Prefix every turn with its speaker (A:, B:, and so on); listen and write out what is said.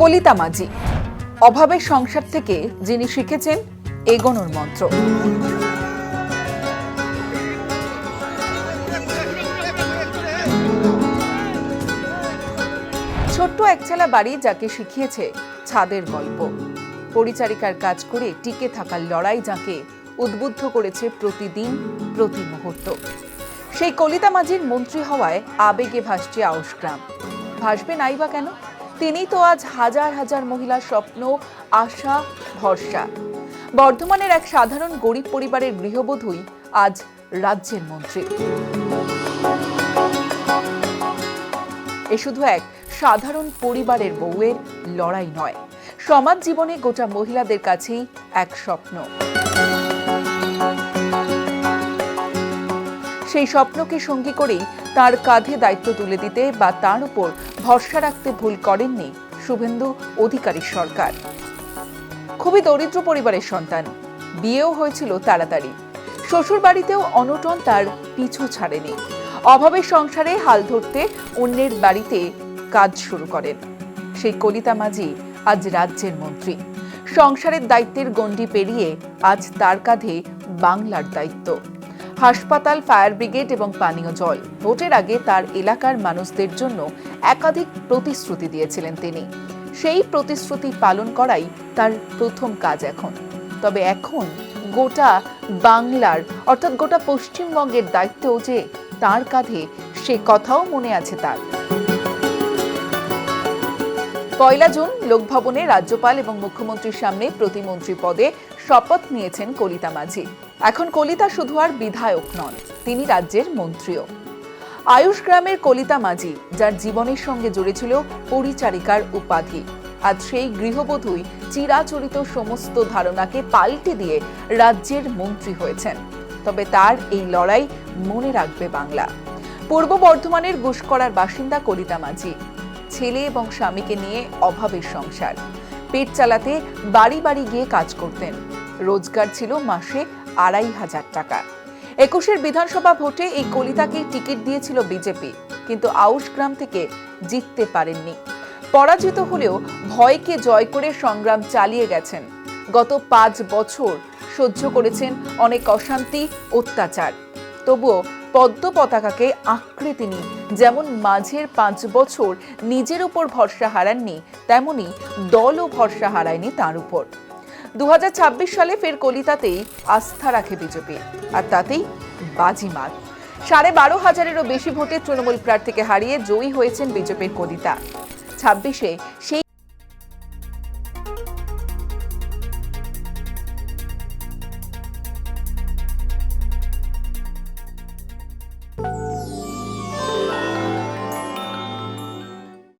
A: কলিতা মাঝি অভাবের সংসার থেকে যিনি শিখেছেন এগোনোর মন্ত্র। ছোট্ট একচালা বাড়ি যাকে শিখিয়েছে ছাদের গল্প, পরিচারিকার কাজ করে টিকে থাকার লড়াই যাকে উদ্বুদ্ধ করেছে প্রতিদিন প্রতি মুহূর্ত। সেই কলিতা মাঝির মন্ত্রী হওয়ায় আবেগে ভাসছে আউশ গ্রাম। ভাসবে নাই বা কেন? তিনি তো আজ হাজার হাজার মহিলার স্বপ্ন, আশা, ভরসা। বর্ধমানের এক সাধারণ গরিব পরিবারের গৃহবধূই আজ রাজ্যের মন্ত্রী। এ শুধু এক সাধারণ পরিবারের বউয়ের লড়াই নয়, সমাজ জীবনে গোটা মহিলাদের কাছেই এক স্বপ্ন। সেই স্বপ্নকে সঙ্গী করেই তার কাঁধে দায়িত্ব তুলে দিতে বা তার উপর ভরসা রাখতে ভুল করেননি শুভেন্দু অধিকারীর সরকার। খুবই দরিদ্র পরিবারের সন্তান, বিয়েও হয়েছিল তাড়াতাড়ি। শ্বশুর বাড়িতেও অনটন তার পিছু ছাড়েনি। অভাবের সংসারে হাল ধরতে অন্যের বাড়িতে কাজ শুরু করেন। সেই কলিতা মাঝি আজ রাজ্যের মন্ত্রী। সংসারের দায়িত্বের গণ্ডি পেরিয়ে আজ তার কাঁধে বাংলার দায়িত্ব। হাসপাতাল, ফায়ার ব্রিগেড এবং পানীয় জল। ভোটের আগে তার এলাকার মানুষদের জন্য একাধিক প্রতিশ্রুতি দিয়েছিলেন তিনি। সেই প্রতিশ্রুতি পালন করাই তার প্রথম কাজ এখন। তবে এখন গোটা বাংলার অর্থাৎ গোটা পশ্চিমবঙ্গের দায়িত্বও যে তার কাঁধে, সে কথাও মনে আছে তার। ১ জুন লোকভবনে রাজ্যপাল এবং মুখ্যমন্ত্রীর সামনে প্রতিমন্ত্রী পদে শপথ নিয়েছেন কলিতা মাঝি। এখন কলিতা শুধু আর বিধায়ক নন, তিনি রাজ্যের মন্ত্রীও। আয়ুষ গ্রামের কলিতা মাঝি, যার জীবনের সঙ্গে জড়িয়েছিল পরিচারিকার উপাধি, আজ সেই গৃহবধূই চিরাচরিত সমস্ত ধারণাকে পাল্টে দিয়ে রাজ্যের মন্ত্রী হয়েছেন। তবে তার এই লড়াই মনে রাখবে বাংলা। পূর্ব বর্ধমানের গুসকরার বাসিন্দা কলিতা মাঝি। ছেলে এবং স্বামীকে নিয়ে অভাবের সংসার। পেট চালাতে বাড়ি বাড়ি গিয়ে কাজ করতেন। রোজগার ছিল মাসে ২৫০০ টাকা। ২১-এর বিধানসভা ভোটে এই কলিতাকে টিকিট দিয়েছিল বিজেপি, কিন্তু আউশ গ্রাম থেকে জিততে পারেননি। পরাজিত হলেও ভয়কে জয় করে সংগ্রাম চালিয়ে গেছেন। গত ৫ বছর সহ্য করেছেন অনেক অশান্তি, অত্যাচার। তবুও পদ্ম পতাকাকে আঁকড়ে তিনি যেমন মাঝের ৫ বছর নিজের উপর ভরসা হারাননি, তেমনি দলও ভরসা হারায়নি তার উপর। ২০২৬ সালে ফের কলিতাতেই আস্থা রাখে বিজেপি, আর তাতেই বাজিমাত। ১২,৫০০-এরও বেশি ভোটে তৃণমূল প্রার্থীকে হারিয়ে জয়ী হয়েছেন বিজেপির কলিতা। ২৬-এ সেই